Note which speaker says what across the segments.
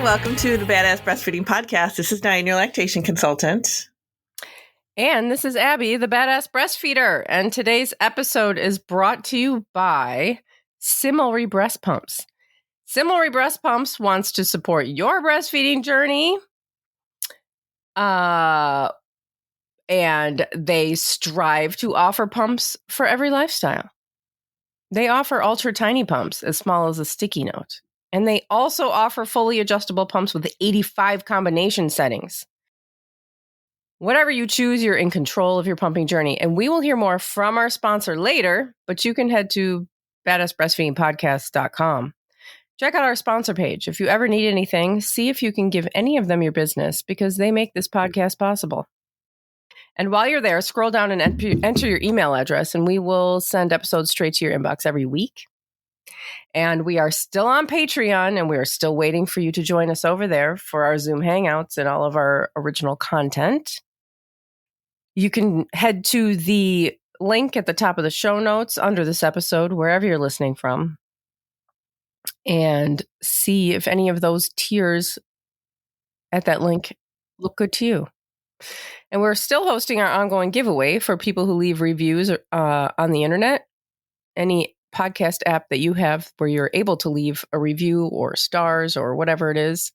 Speaker 1: welcome to the Badass Breastfeeding Podcast. This is Dianne, your lactation consultant.
Speaker 2: And this is Abby, the Badass Breastfeeder. And today's episode is brought to you by Similary Breast Pumps. Similary Breast Pumps wants to support your breastfeeding journey. And they strive to offer pumps for every lifestyle. They offer ultra tiny pumps as small as a sticky note. And they also offer fully adjustable pumps with 85 combination settings. Whatever you choose, you're in control of your pumping journey. And we will hear more from our sponsor later, but you can head to badassbreastfeedingpodcast.com. Check out our sponsor page. If you ever need anything, see if you can give any of them your business because they make this podcast possible. And while you're there, scroll down and enter your email address, and we will send episodes straight to your inbox every week. And we are still on Patreon, and we are still waiting for you to join us over there for our Zoom Hangouts and all of our original content. You can head to the link at the top of the show notes under this episode, wherever you're listening from, and see if any of those tiers at that link look good to you. And we're still hosting our ongoing giveaway for people who leave reviews on the internet. Any podcast app that you have where you're able to leave a review or stars or whatever it is,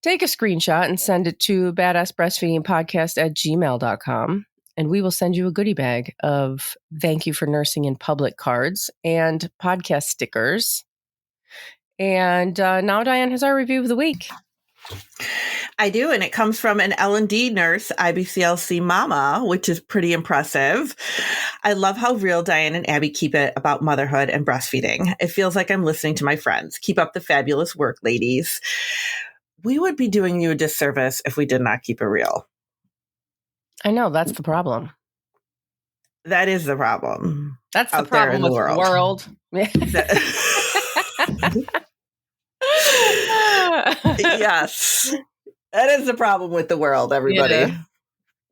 Speaker 2: take a screenshot and send it to badassbreastfeedingpodcast@gmail.com. And we will send you a goodie bag of thank you for nursing in public cards and podcast stickers. And now Dianne has our review of the week.
Speaker 1: I do, and it comes from an L&D nurse, IBCLC mama, which is pretty impressive. I love how real Dianne and Abby keep it about motherhood and breastfeeding. It feels like I'm listening to my friends. Keep up the fabulous work, ladies. We would be doing you a disservice if we did not keep it real.
Speaker 2: I know, that's the problem.
Speaker 1: That is the problem.
Speaker 2: That's the problem with the world.
Speaker 1: Yes. That is the problem with the world, everybody.
Speaker 2: Yeah.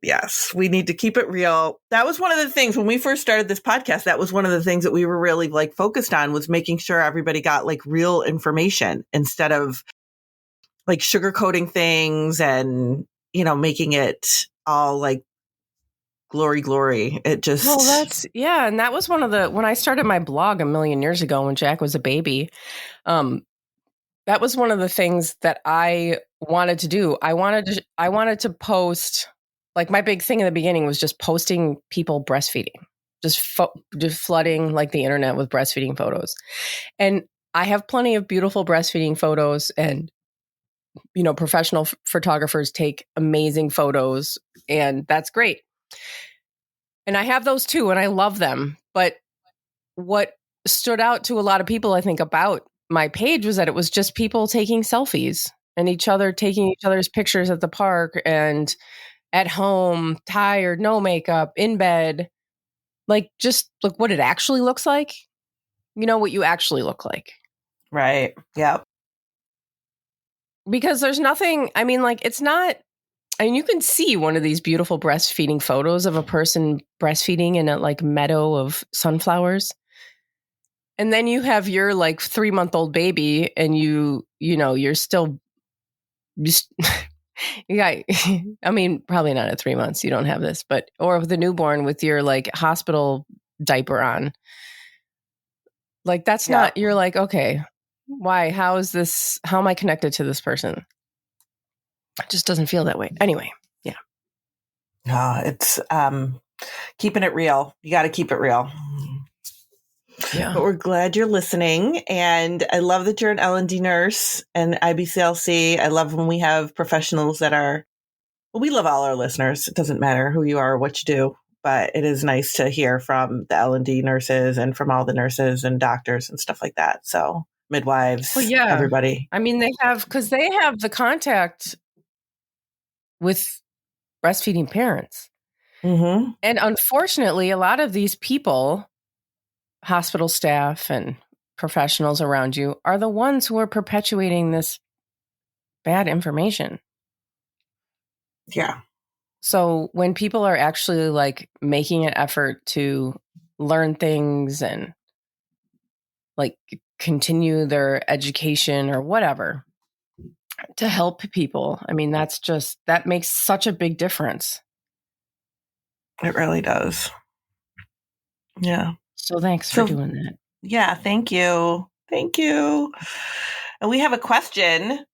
Speaker 1: Yes, we need to keep it real. That was one of the things when we first started this podcast, that was one of the things that we were really focused on, was making sure everybody got real information instead of sugarcoating things and, making it all glory. It just...
Speaker 2: Well, and that was one of the, when I started my blog a million years ago when Jack was a baby, that was one of the things that I wanted to do. I wanted to post, my big thing in the beginning was just posting people breastfeeding, just flooding the internet with breastfeeding photos. And I have plenty of beautiful breastfeeding photos, and, professional photographers take amazing photos, and that's great. And I have those too, and I love them. But what stood out to a lot of people, I think, about my page was that it was just people taking selfies and taking each other's pictures at the park and at home, tired, no makeup, in bed. Just look what it actually looks like. What you actually look like.
Speaker 1: Right. Yep.
Speaker 2: Because there's nothing, it's not, you can see one of these beautiful breastfeeding photos of a person breastfeeding in a meadow of sunflowers. And then you have your 3-month-old baby, and you're still just, probably not at 3 months. You don't have this, or the newborn with your hospital diaper on. That's not, you're okay, why? How is this? How am I connected to this person? It just doesn't feel that way. Anyway, yeah.
Speaker 1: No, it's keeping it real. You got to keep it real.
Speaker 2: Yeah.
Speaker 1: But we're glad you're listening. And I love that you're an L&D nurse and IBCLC. I love when we have professionals that are, we love all our listeners. It doesn't matter who you are or what you do, but it is nice to hear from the L&D nurses and from all the nurses and doctors and stuff like that. So midwives, everybody.
Speaker 2: They have the contact with breastfeeding parents.
Speaker 1: Mm-hmm.
Speaker 2: And unfortunately, a lot of these people, hospital staff and professionals around you, are the ones who are perpetuating this bad information.
Speaker 1: Yeah.
Speaker 2: So when people are actually making an effort to learn things and continue their education or whatever, to help people. I mean, that makes such a big difference.
Speaker 1: It really does. Yeah.
Speaker 2: So thanks for doing that.
Speaker 1: Yeah. Thank you. Thank you. And we have a question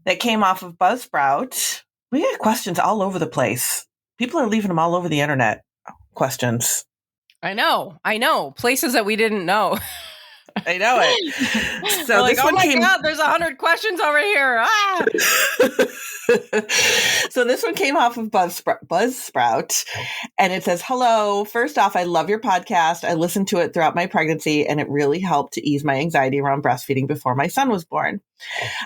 Speaker 1: that came off of Buzzsprout. We get questions all over the place. People are leaving them all over the internet. Questions.
Speaker 2: I know. Places that we didn't know.
Speaker 1: I know it. So
Speaker 2: this one came. God, there's 100 questions over here. Ah!
Speaker 1: So this one came off of Buzzsprout, and it says, "Hello. First off, I love your podcast. I listened to it throughout my pregnancy, and it really helped to ease my anxiety around breastfeeding before my son was born.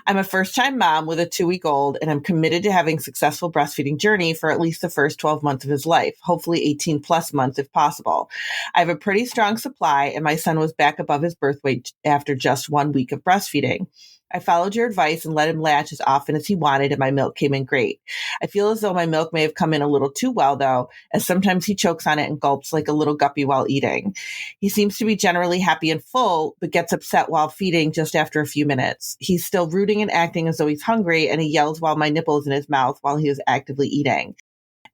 Speaker 1: I'm a first-time mom with a 2-week-old, and I'm committed to having a successful breastfeeding journey for at least the first 12 months of his life, hopefully 18 plus months if possible. I have a pretty strong supply, and my son was back above his birth weight after just 1 week of breastfeeding. I followed your advice and let him latch as often as he wanted, and my milk came in great. I feel as though my milk may have come in a little too well, though, as sometimes he chokes on it and gulps like a little guppy while eating. He seems to be generally happy and full, but gets upset while feeding just after a few minutes. He's still rooting and acting as though he's hungry, and he yells while my nipple is in his mouth while he is actively eating.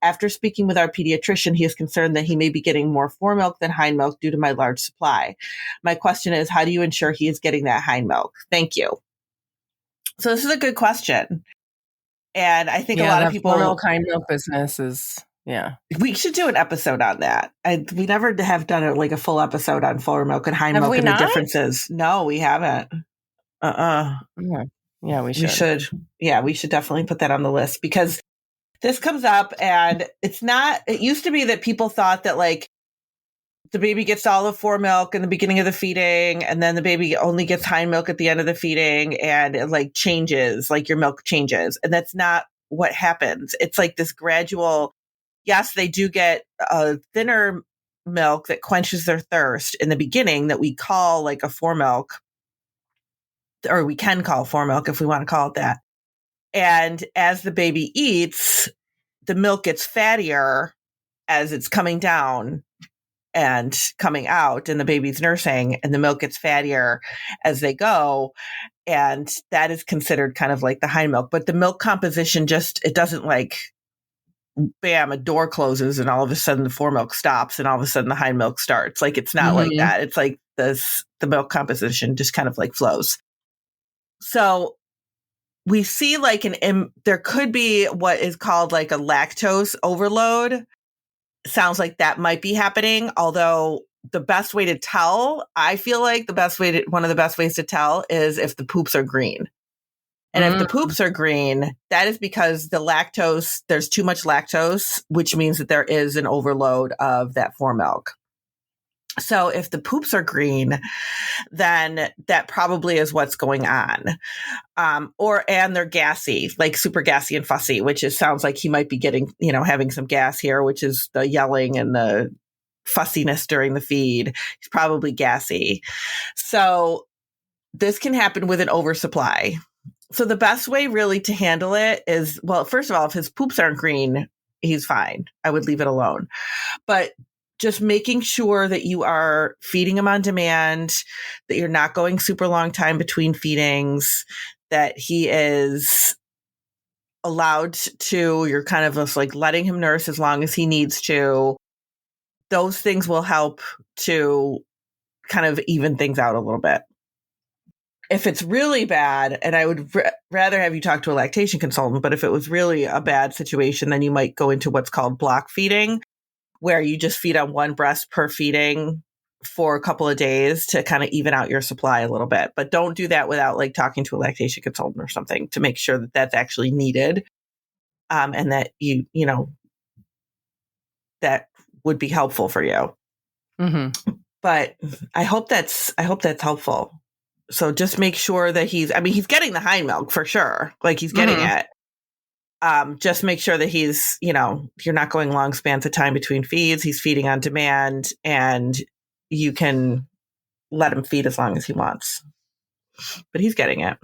Speaker 1: After speaking with our pediatrician, he is concerned that he may be getting more fore milk than hind milk due to my large supply. My question is, how do you ensure he is getting that hind milk? Thank you." So this is a good question. And I think a lot of people...
Speaker 2: milk, hind milk business is,
Speaker 1: we should do an episode on that. We never have done a full episode on fore milk and hind milk and the differences. No, we haven't.
Speaker 2: Yeah, we should.
Speaker 1: We should. Yeah, we should definitely put that on the list, because this comes up, and it used to be that people thought that the baby gets all the fore milk in the beginning of the feeding, and then the baby only gets hind milk at the end of the feeding, and it changes, your milk changes. And that's not what happens. It's this gradual, yes, they do get a thinner milk that quenches their thirst in the beginning that we call a fore milk, or we can call fore milk if we want to call it that. And as the baby eats, the milk gets fattier as it's coming down and coming out, and the baby's nursing, and the milk gets fattier as they go. And that is considered kind of the hind milk. But the milk composition it doesn't bam, a door closes and all of a sudden the fore milk stops and all of a sudden the hind milk starts. It's not like that. It's the milk composition just kind of flows. So we see there could be what is called a lactose overload. Sounds like that might be happening, although the best way to tell, I feel like one of the best ways to tell is if the poops are green. And if the poops are green, that is because there's too much lactose, which means that there is an overload of that fore milk. So if the poops are green, then that probably is what's going on. And they're gassy, super gassy and fussy, which sounds like he might be getting, having some gas here, which is the yelling and the fussiness during the feed. He's probably gassy. So this can happen with an oversupply. So the best way really to handle it is, well, first of all, if his poops aren't green, he's fine. I would leave it alone. But just making sure that you are feeding him on demand, that you're not going super long time between feedings, that he is allowed to, you're kind of just letting him nurse as long as he needs to. Those things will help to kind of even things out a little bit. If it's really bad, and I would rather have you talk to a lactation consultant, but if it was really a bad situation, then you might go into what's called block feeding, where you just feed on one breast per feeding for a couple of days to kind of even out your supply a little bit. But don't do that without talking to a lactation consultant or something to make sure that that's actually needed. And that that would be helpful for you. Mm-hmm. But I hope that's helpful. So just make sure that he's getting the hind milk for sure. He's getting it. Just make sure that he's, you're not going long spans of time between feeds. He's feeding on demand, and you can let him feed as long as he wants. But he's getting it.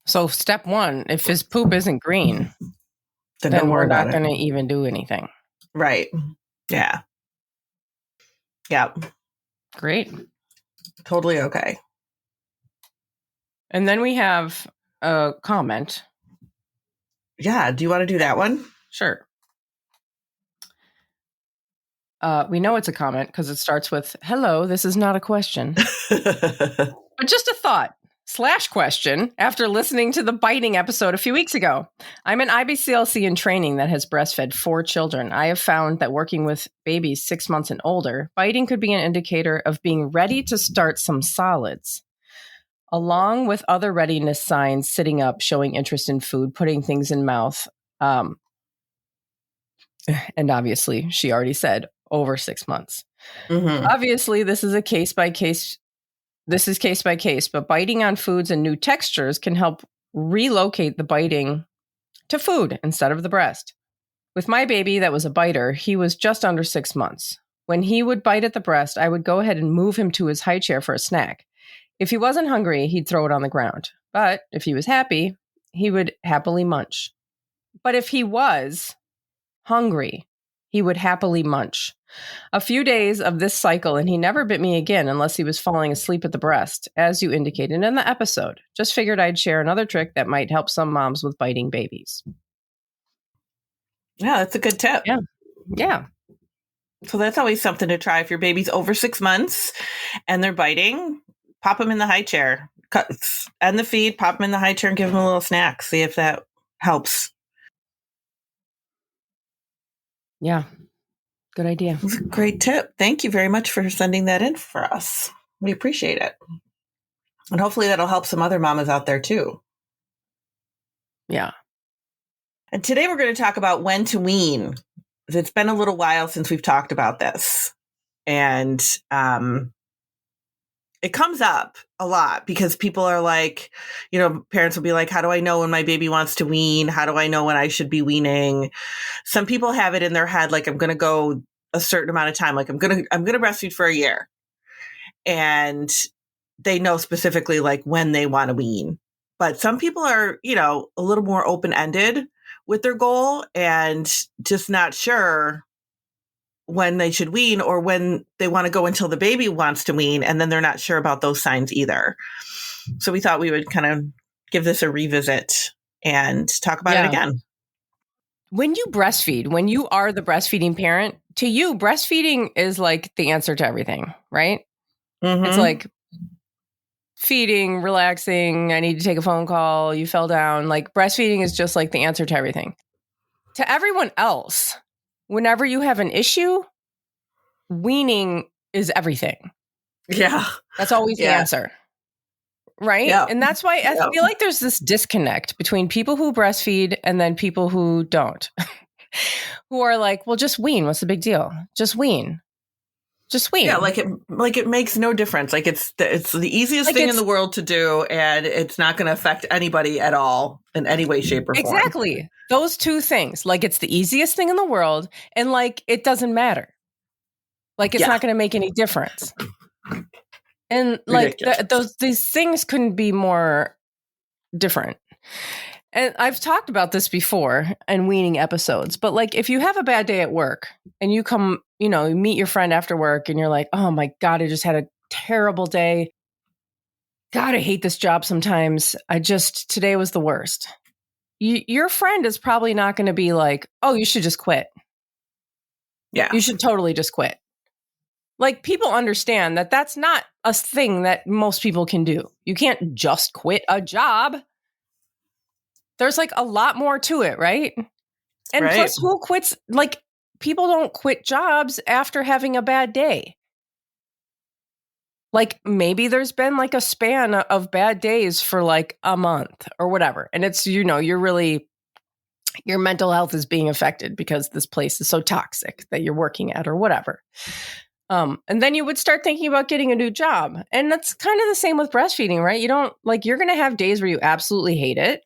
Speaker 2: So step one, if his poop isn't green, then we're not going to even do anything.
Speaker 1: Right. Yeah. Yeah.
Speaker 2: Great.
Speaker 1: Totally okay.
Speaker 2: And then we have a comment.
Speaker 1: Yeah. Do you want to do that one?
Speaker 2: Sure. We know it's a comment because it starts with, hello, this is not a question. But just a thought / question after listening to the biting episode a few weeks ago. I'm an IBCLC in training that has breastfed 4 children. I have found that working with babies 6 months and older, biting could be an indicator of being ready to start some solids. Along with other readiness signs, sitting up, showing interest in food, putting things in mouth. And obviously, she already said over 6 months.
Speaker 1: Mm-hmm.
Speaker 2: Obviously, this is case by case, but biting on foods and new textures can help relocate the biting to food instead of the breast. With my baby that was a biter, he was just under 6 months. When he would bite at the breast, I would go ahead and move him to his high chair for a snack. If he wasn't hungry, he'd throw it on the ground. But if he was happy, he would happily munch. But if he was hungry, he would happily munch. A few days of this cycle, and he never bit me again unless he was falling asleep at the breast, as you indicated in the episode. Just figured I'd share another trick that might help some moms with biting babies.
Speaker 1: Yeah, that's a good tip.
Speaker 2: Yeah.
Speaker 1: So that's always something to try. If your baby's over 6 months and they're biting, pop them in the high chair. End the feed, pop them in the high chair and give them a little snack. See if that helps.
Speaker 2: Yeah. Good idea.
Speaker 1: That's a great tip. Thank you very much for sending that in for us. We appreciate it. And hopefully that'll help some other mamas out there too.
Speaker 2: Yeah.
Speaker 1: And today we're going to talk about when to wean. It's been a little while since we've talked about this. And it comes up a lot because people are like, parents will be like, how do I know when my baby wants to wean? How do I know when I should be weaning? Some people have it in their head, like I'm going to go a certain amount of time. Like I'm going to breastfeed for a year. And they know specifically like when they want to wean. But some people are, a little more open-ended with their goal and just not sure when they should wean or when they want to go until the baby wants to wean. And then they're not sure about those signs either. So we thought we would kind of give this a revisit and talk about it again.
Speaker 2: When you breastfeed, when you are the breastfeeding parent, to you, breastfeeding is like the answer to everything, right? Mm-hmm. It's like feeding, relaxing, I need to take a phone call, you fell down. Like breastfeeding is just like the answer to everything. To everyone else, whenever you have an issue, weaning is everything.
Speaker 1: Yeah.
Speaker 2: That's always the answer. Right?
Speaker 1: Yeah.
Speaker 2: And that's why I feel like there's this disconnect between people who breastfeed and then people who don't. Who are like, well, just wean. What's the big deal? Just wean. Just wean.
Speaker 1: Yeah, like it makes no difference. Like it's the easiest thing in the world to do, and it's not going to affect anybody at all in any way, shape, or form.
Speaker 2: Exactly. Those two things. Like it's the easiest thing in the world, and like it doesn't matter. Like it's not going to make any difference. And like these things couldn't be more different. And I've talked about this before in weaning episodes, but like if you have a bad day at work and you come, you meet your friend after work and you're like, oh my God, I just had a terrible day. God, I hate this job sometimes. Today was the worst. Your friend is probably not going to be like, oh, you should just quit.
Speaker 1: Yeah.
Speaker 2: You should totally just quit. Like people understand that that's not a thing that most people can do. You can't just quit a job. There's like a lot more to it, right? And plus who quits? Like people don't quit jobs after having a bad day. Like maybe there's been like a span of bad days for like a month or whatever. And it's, your mental health is being affected because this place is so toxic that you're working at or whatever. And then you would start thinking about getting a new job. And that's kind of the same with breastfeeding, right? You're going to have days where you absolutely hate it.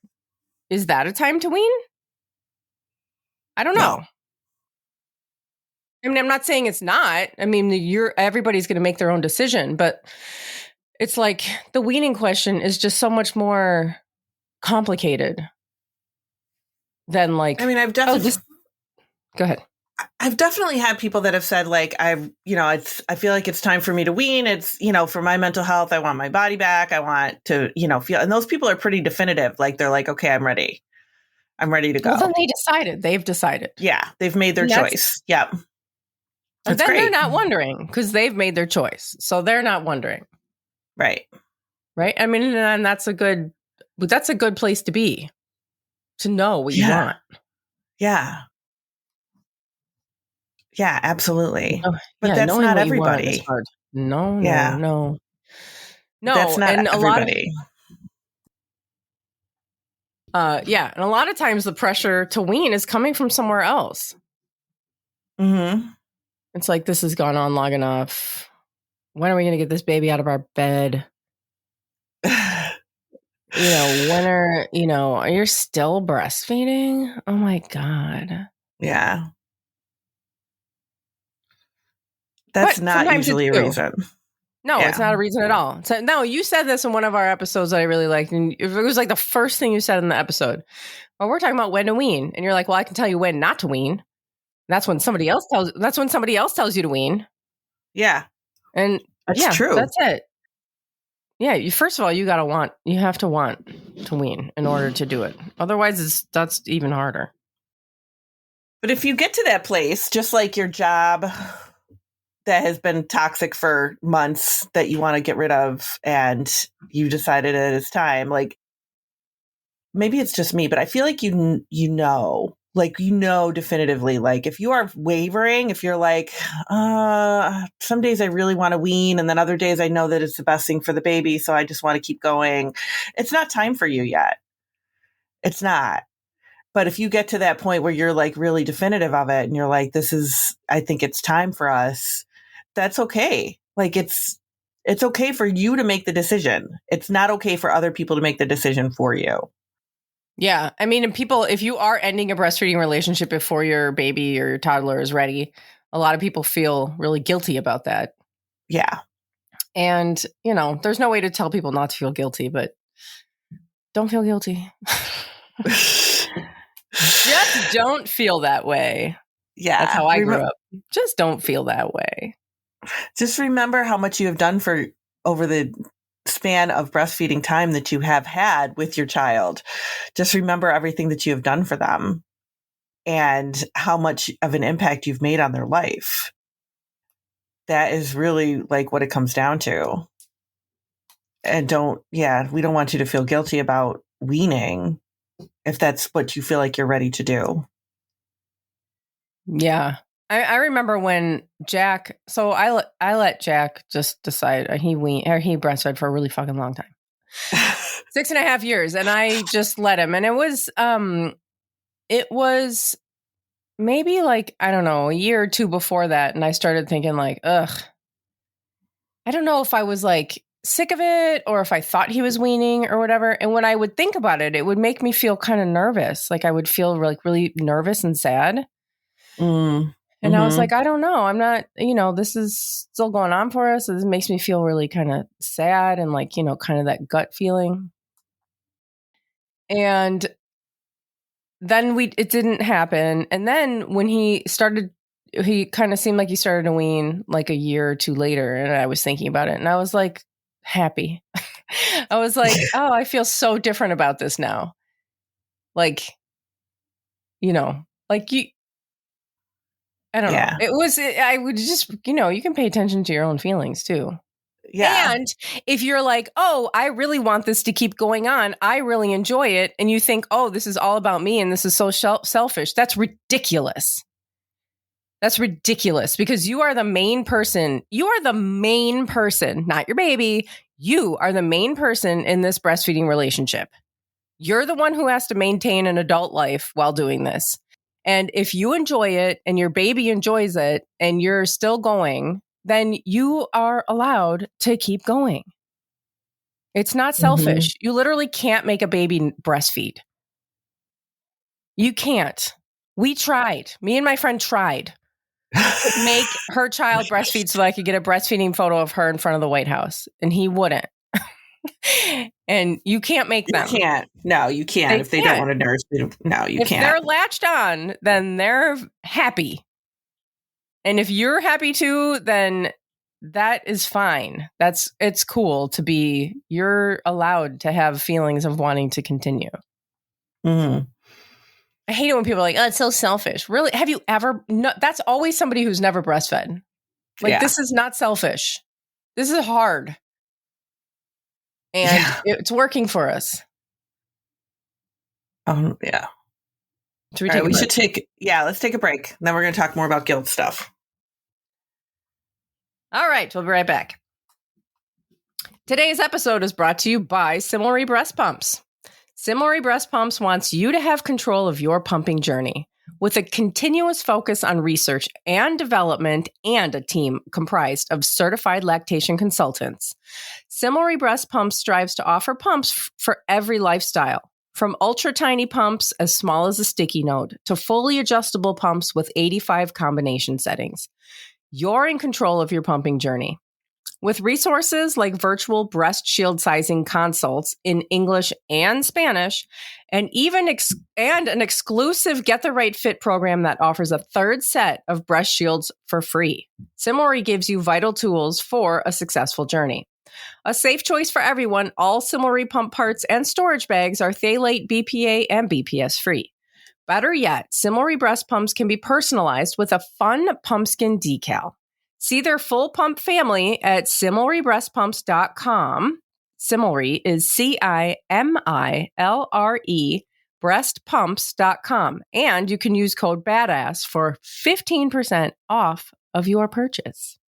Speaker 2: Is that a time to wean? I don't know. I mean, I'm not saying it's not. I mean, everybody's going to make their own decision, but it's like the weaning question is just so much more complicated than like.
Speaker 1: I mean, I've definitely.
Speaker 2: Go ahead.
Speaker 1: I've definitely had people that have said like, I feel like it's time for me to wean. It's, for my mental health. I want my body back. I want to, feel, and those people are pretty definitive. Like they're like, okay, I'm ready. I'm ready to go.
Speaker 2: Well, then they've decided.
Speaker 1: Yeah. They've made their choice. Yep.
Speaker 2: And then they're not wondering because they've made their choice. So they're not wondering.
Speaker 1: Right.
Speaker 2: Right. I mean, and that's a good place to be, to know what you want.
Speaker 1: Yeah. Yeah, absolutely.
Speaker 2: Oh,
Speaker 1: but that's not everybody.
Speaker 2: No.
Speaker 1: That's not everybody.
Speaker 2: And a lot of times the pressure to wean is coming from somewhere else.
Speaker 1: Mm-hmm.
Speaker 2: It's like, this has gone on long enough. When are we going to get this baby out of our bed? Are you still breastfeeding? Oh my God.
Speaker 1: Yeah. That's not usually a reason.
Speaker 2: No, It's not a reason at all. So, no, you said this in one of our episodes that I really liked. And it was like the first thing you said in the episode. Well, we're talking about when to wean. And you're like, well, I can tell you when not to wean. That's when somebody else tells you to wean.
Speaker 1: Yeah.
Speaker 2: And
Speaker 1: that's true.
Speaker 2: That's it. Yeah. First of all, you have to want to wean in order to do it. Otherwise, that's even harder.
Speaker 1: But if you get to that place, just like your job that has been toxic for months that you want to get rid of and you decided it is time, like maybe it's just me, but I feel like definitively, like if you are wavering, if you're like, some days I really want to wean and then other days I know that it's the best thing for the baby, so I just want to keep going. It's not time for you yet. It's not. But if you get to that point where you're like really definitive of it and you're like, I think it's time for us, that's okay. Like it's okay for you to make the decision. It's not okay for other people to make the decision for you.
Speaker 2: Yeah. I mean, if you are ending a breastfeeding relationship before your baby or your toddler is ready, a lot of people feel really guilty about that.
Speaker 1: Yeah.
Speaker 2: And, there's no way to tell people not to feel guilty, but don't feel guilty. Just don't feel that way.
Speaker 1: Yeah.
Speaker 2: That's how I grew up. Just don't feel that way.
Speaker 1: Just remember how much you have done over the span of breastfeeding time that you have had with your child. Just remember everything that you have done for them and how much of an impact you've made on their life. That is really like what it comes down to. And we don't want you to feel guilty about weaning if that's what you feel like you're ready to do.
Speaker 2: Yeah. I remember when Jack, so I let Jack just decide he breastfed for a really fucking long time. 6.5 years. And I just let him. And it was maybe like, I don't know, a year or two before that. And I started thinking like, ugh, I don't know if I was like sick of it or if I thought he was weaning or whatever. And when I would think about it, it would make me feel kind of nervous. Like I would feel like really nervous and sad. And I was like, I don't know. I'm not, this is still going on for us. So this makes me feel really kind of sad and like, kind of that gut feeling. And then it didn't happen. And then when he kind of seemed like he started to wean like a year or two later. And I was thinking about it and I was like happy. I was like, oh, I feel so different about this now. Like, I don't know. I would just, you can pay attention to your own feelings too.
Speaker 1: Yeah.
Speaker 2: And if you're like, oh, I really want this to keep going on, I really enjoy it. And you think, oh, this is all about me and this is so selfish. That's ridiculous. That's ridiculous because you are the main person. You are the main person, not your baby. You are the main person in this breastfeeding relationship. You're the one who has to maintain an adult life while doing this. And if you enjoy it and your baby enjoys it and you're still going, then you are allowed to keep going. It's not selfish. You literally can't make a baby breastfeed. You can't. We tried. Me and my friend tried to make her child breastfeed so that I could get a breastfeeding photo of her in front of the White House. And he wouldn't. And you can't make them.
Speaker 1: You can't. No, you can't. If they don't want to nurse, no, you can't.
Speaker 2: If they're latched on, then they're happy. And if you're happy too, then that is fine. It's cool to be, you're allowed to have feelings of wanting to continue.
Speaker 1: Mm-hmm.
Speaker 2: I hate it when people are like, oh, it's so selfish. Really? Have you ever? No, that's always somebody who's never breastfed. Like, this is not selfish. This is hard. And it's working for us.
Speaker 1: Yeah.
Speaker 2: Should we take a break?
Speaker 1: Should take, let's take a break. And then we're going to talk more about guilt stuff.
Speaker 2: All right. We'll be right back. Today's episode is brought to you by Similary Breast Pumps. Similary Breast Pumps wants you to have control of your pumping journey. With a continuous focus on research and development and a team comprised of certified lactation consultants, Similary Breast Pumps strives to offer pumps for every lifestyle, from ultra-tiny pumps as small as a sticky note to fully adjustable pumps with 85 combination settings. You're in control of your pumping journey. With resources like virtual breast shield sizing consults in English and Spanish, and even an exclusive Get the Right Fit program that offers a third set of breast shields for free, Similary gives you vital tools for a successful journey. A safe choice for everyone, all Similary pump parts and storage bags are phthalate, BPA, and BPS free. Better yet, Similary breast pumps can be personalized with a fun pumpkin decal. See their full pump family at SimilaryBreastPumps.com. Similary is CIMILRE breastpumps.com. And you can use code BADASS for 15% off of your purchase.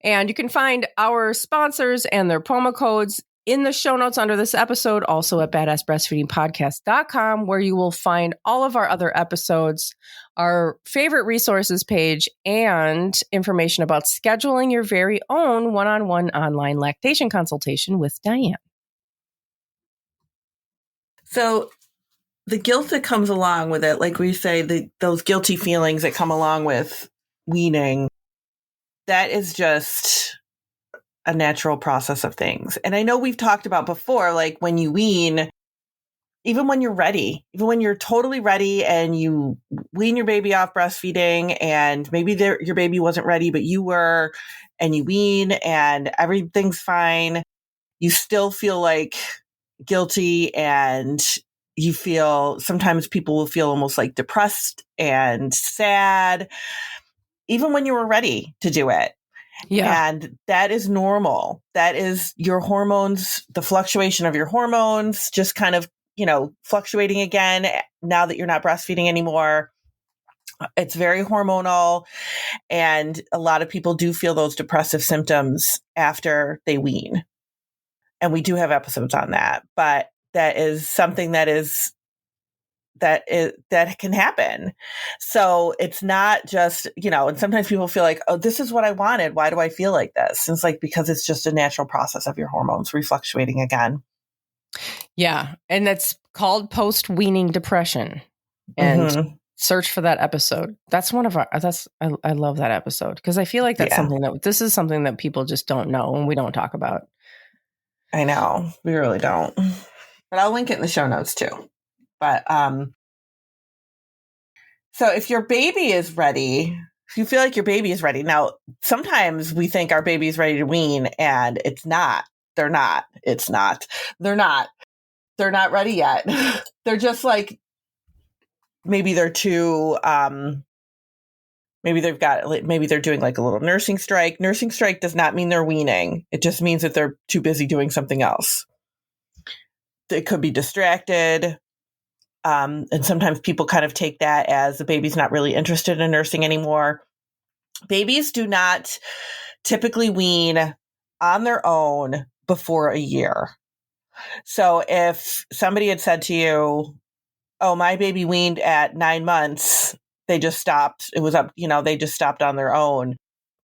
Speaker 2: And you can find our sponsors and their promo codes in the show notes under this episode, also at badassbreastfeedingpodcast.com, where you will find all of our other episodes, our favorite resources page, and information about scheduling your very own one-on-one online lactation consultation with Dianne.
Speaker 1: So the guilt that comes along with it, like we say, those guilty feelings that come along with weaning, that is just a natural process of things. And I know we've talked about before, like when you wean, even when you're ready, even when you're totally ready and you wean your baby off breastfeeding and maybe your baby wasn't ready, but you were, and you wean and everything's fine, you still feel like guilty, and you feel, sometimes people will feel almost like depressed and sad, even when you were ready to do it.
Speaker 2: Yeah.
Speaker 1: And that is normal. That is your hormones, the fluctuation of your hormones, just kind of, fluctuating again now that you're not breastfeeding anymore. It's very hormonal. And a lot of people do feel those depressive symptoms after they wean. And we do have episodes on that, but that is something that can happen. So it's not just, and sometimes people feel like, oh, this is what I wanted. Why do I feel like this? And it's like, because it's just a natural process of your hormones refluctuating again.
Speaker 2: Yeah. And that's called post-weaning depression. And search for that episode. That's one of our, I love that episode because I feel like that's this is something that people just don't know and we don't talk about.
Speaker 1: I know. We really don't. But I'll link it in the show notes too. But, so if your baby is ready, if you feel like your baby is ready, now, sometimes we think our baby is ready to wean and it's not. They're not. It's not. They're not. They're not ready yet. They're just like, maybe they're too, maybe they're doing like a little nursing strike. Nursing strike does not mean they're weaning. It just means that they're too busy doing something else. They could be distracted. And sometimes people kind of take that as the baby's not really interested in nursing anymore. Babies do not typically wean on their own before a year. So if somebody had said to you, oh, my baby weaned at 9 months, they just stopped. It was up, they just stopped on their own.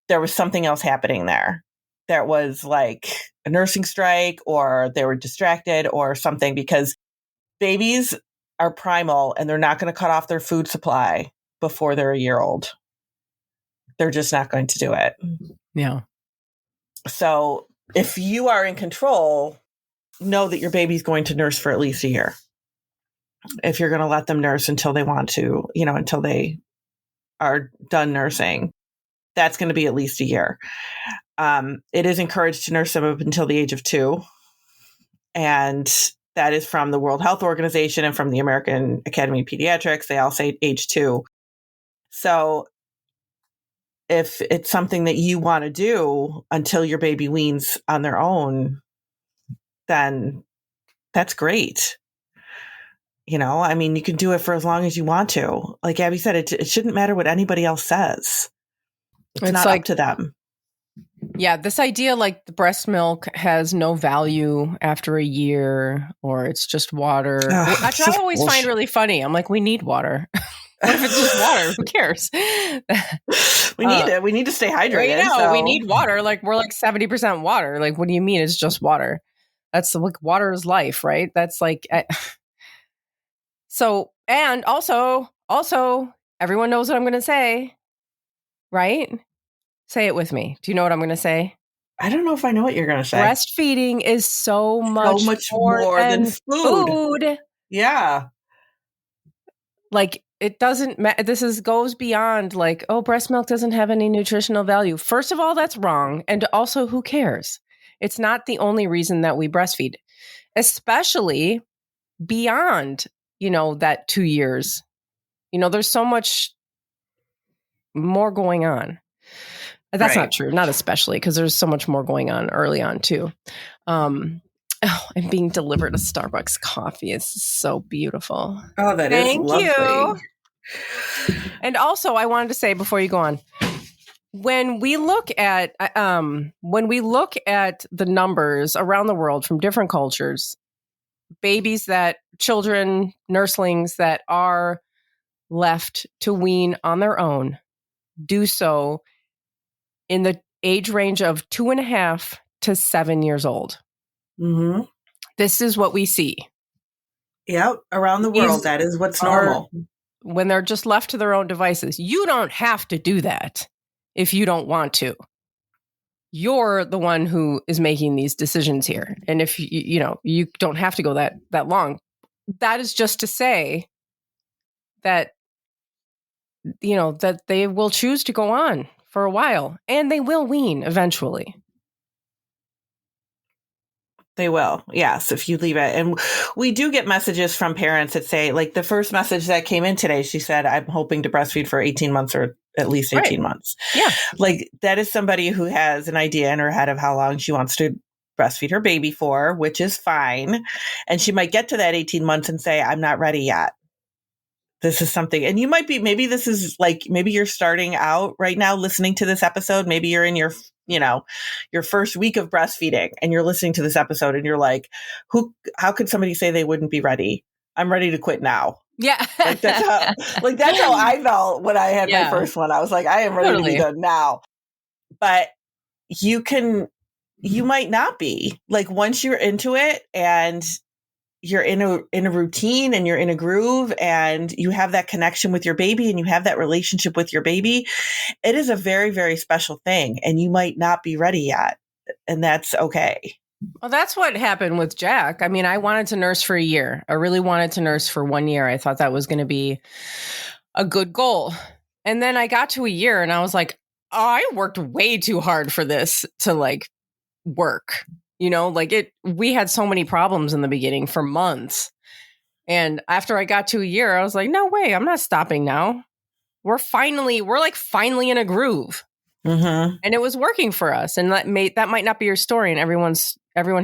Speaker 1: There was something else happening there. There was like a nursing strike, or they were distracted or something, because babies are primal and they're not going to cut off their food supply before they're a year old. They're just not going to do it.
Speaker 2: Yeah. So
Speaker 1: if you are in control, know that your baby's going to nurse for at least a year. If you're going to let them nurse until they want to, until they are done nursing. that's going to be at least a year. It is encouraged to nurse them up until the age of 2. And that is from the World Health Organization and from the American Academy of Pediatrics. They all say age 2. So if it's something that you want to do until your baby weans on their own, then that's great. You know, I mean, you can do it for as long as you want to. Like Abby said, it shouldn't matter what anybody else says. It's not up to them.
Speaker 2: Yeah, this idea like the breast milk has no value after a year, or it's just water. Which I always find really funny. I'm like, we need water. What if it's just water? Who cares?
Speaker 1: We need it. We need to stay hydrated.
Speaker 2: We need water. Like, we're like 70% water. Like, what do you mean it's just water? That's like, water is life, right? That's like, so, and also, everyone knows what I'm going to say, right? Say it with me. Do you know what I'm going to say?
Speaker 1: I don't know if I know what you're going to say.
Speaker 2: Breastfeeding is so much more than food.
Speaker 1: Yeah.
Speaker 2: Like, it doesn't matter. This goes beyond like, oh, breast milk doesn't have any nutritional value. First of all, that's wrong. And also, who cares? It's not the only reason that we breastfeed, especially beyond, that 2 years. There's so much more going on. That's not true. Not especially, because there's so much more going on early on too. And being delivered a Starbucks coffee is so beautiful.
Speaker 1: Oh, that is lovely. Thank
Speaker 2: you. And also, I wanted to say before you go on, when we look at the numbers around the world from different cultures, children, nurslings that are left to wean on their own do so in the age range of 2.5 to 7 years old.
Speaker 1: Mm-hmm.
Speaker 2: This is what we see.
Speaker 1: Yep. Around the world, that is what's normal.
Speaker 2: When they're just left to their own devices. You don't have to do that if you don't want to. You're the one who is making these decisions here. And if you don't have to go that long. That is just to say that, that they will choose to go on for a while, and they will wean eventually.
Speaker 1: They will. Yes. If you leave it. And we do get messages from parents that say, like the first message that came in today, she said, I'm hoping to breastfeed for 18 months or at least 18 months.
Speaker 2: Yeah.
Speaker 1: Like that is somebody who has an idea in her head of how long she wants to breastfeed her baby for, which is fine. And she might get to that 18 months and say, I'm not ready yet. This is something, and you might be, maybe this is like, maybe you're starting out right now listening to this episode. Maybe you're in your first week of breastfeeding and you're listening to this episode and you're like, how could somebody say they wouldn't be ready? I'm ready to quit now.
Speaker 2: Yeah.
Speaker 1: that's how I felt when I had my first one. I was like, I am ready to be done now. But you might not be. Like once you're into it and you're in a routine and you're in a groove and you have that connection with your baby and you have that relationship with your baby, it is a very, very special thing. And you might not be ready yet. And that's okay.
Speaker 2: Well, that's what happened with Jack. I mean, I wanted to nurse for a year. I really wanted to nurse for 1 year. I thought that was going to be a good goal. And then I got to a year and I was like, oh, I worked way too hard for this to like work. We had so many problems in the beginning for months. And after I got to a year, I was like, no way, I'm not stopping now. We're finally in a groove.
Speaker 1: Mm-hmm. And
Speaker 2: it was working for us. And that might not be your story. And everyone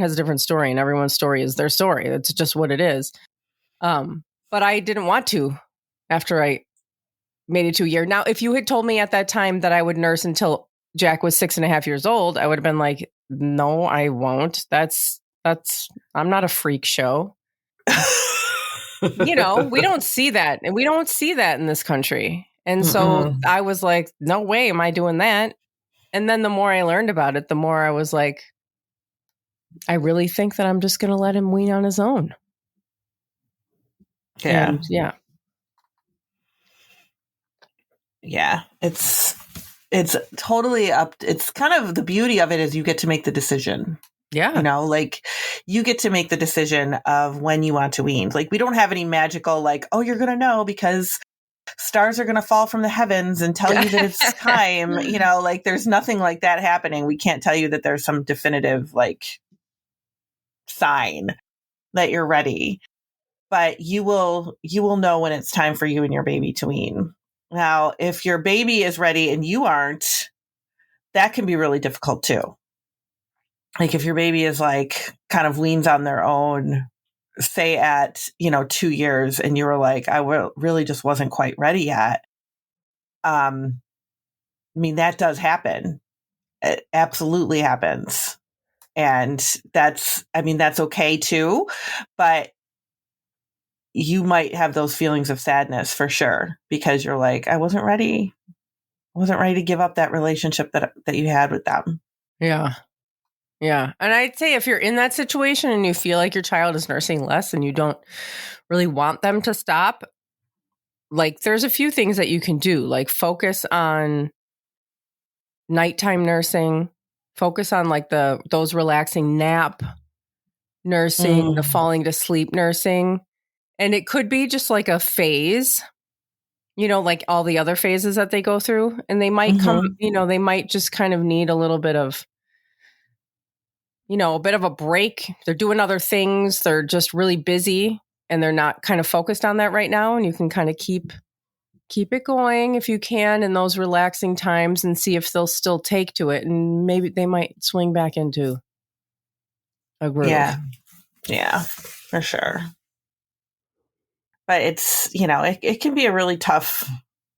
Speaker 2: has a different story and everyone's story is their story. That's just what it is. But I didn't want to after I made it to a year. Now, if you had told me at that time that I would nurse until Jack was 6.5 years old, I would have been like, no, I won't. I'm not a freak show. We don't see that. And we don't see that in this country. And so I was like, no way am I doing that. And then the more I learned about it, the more I was like, I really think that I'm just going to let him wean on his own.
Speaker 1: Yeah.
Speaker 2: And
Speaker 1: yeah. It's totally up. It's kind of the beauty of it is you get to make the decision.
Speaker 2: Yeah.
Speaker 1: Like you get to make the decision of when you want to wean. Like we don't have any magical, like, oh, you're going to know because stars are going to fall from the heavens and tell you that it's time. Like there's nothing like that happening. We can't tell you that there's some definitive like sign that you're ready, but you will know when it's time for you and your baby to wean. Now, if your baby is ready and you aren't, that can be really difficult too. Like if your baby is like kind of weans on their own, say at, 2 years, and you were like, I really just wasn't quite ready yet. I mean, that does happen. It absolutely happens. And that's okay too. But you might have those feelings of sadness for sure, because you're like, I wasn't ready. I wasn't ready to give up that relationship that you had with them.
Speaker 2: Yeah. Yeah. And I'd say if you're in that situation and you feel like your child is nursing less and you don't really want them to stop, like there's a few things that you can do, like focus on nighttime nursing, focus on like those relaxing nap nursing, the falling to sleep nursing. And it could be just like a phase, like all the other phases that they go through. And they might come, they might just kind of need a little bit of, a bit of a break. They're doing other things. They're just really busy and they're not kind of focused on that right now. And you can kind of keep it going if you can in those relaxing times and see if they'll still take to it. And maybe they might swing back into a groove.
Speaker 1: Yeah, for sure. But it's, it can be a really tough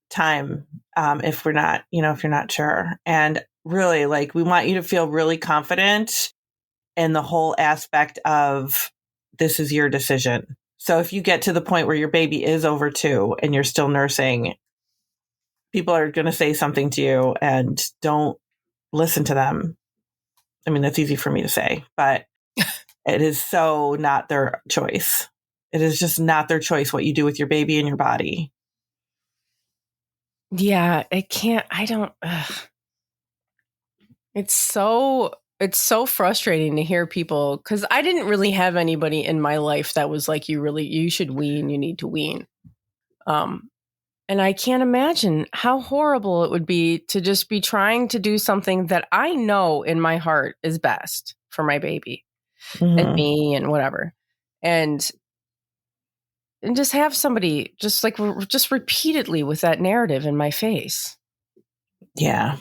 Speaker 1: time if we're not, if you're not sure. And really, like, we want you to feel really confident in the whole aspect of this is your decision. So if you get to the point where your baby is over 2 and you're still nursing, people are going to say something to you and don't listen to them. I mean, that's easy for me to say, but it is so not their choice. It is just not their choice what you do with your baby and your body.
Speaker 2: Yeah, It's so frustrating to hear people, because I didn't really have anybody in my life that was like, you should wean, you need to wean. And I can't imagine how horrible it would be to just be trying to do something that I know in my heart is best for my baby and me and whatever. And just have somebody just repeatedly with that narrative in my face.
Speaker 1: Yeah.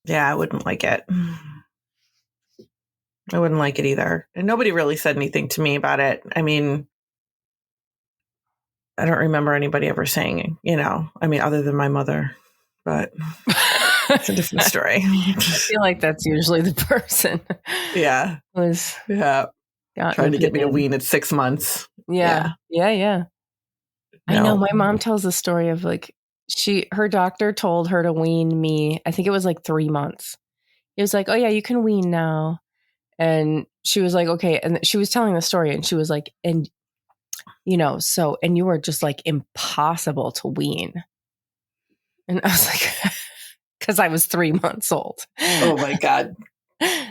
Speaker 1: Yeah, I wouldn't like it. I wouldn't like it either. And nobody really said anything to me about it. I mean, I don't remember anybody ever saying, other than my mother, but it's a different story.
Speaker 2: I feel like that's usually the person.
Speaker 1: Yeah. Trying to get me to wean at 6 months.
Speaker 2: Yeah. No. I know my mom tells the story of like, her doctor told her to wean me. I think it was like 3 months. It was like, oh yeah, you can wean now. And she was like, okay. And she was telling the story and she was like, and and you were just like impossible to wean. And I was like, because I was 3 months old.
Speaker 1: Oh my God.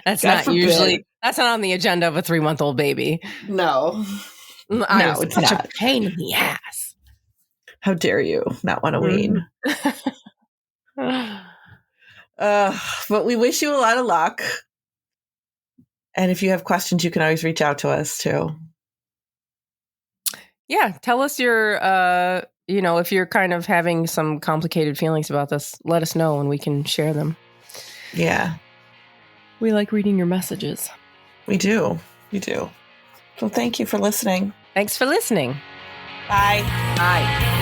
Speaker 2: That's not on the agenda of a 3-month-old baby.
Speaker 1: No,
Speaker 2: it's such a pain in the ass.
Speaker 1: How dare you not want to wean? But we wish you a lot of luck. And if you have questions, you can always reach out to us too. Yeah.
Speaker 2: Tell us your, if you're kind of having some complicated feelings about this, let us know and we can share them.
Speaker 1: Yeah.
Speaker 2: We like reading your messages.
Speaker 1: We do. So thank you for listening.
Speaker 2: Thanks for listening.
Speaker 1: Bye.
Speaker 2: Bye.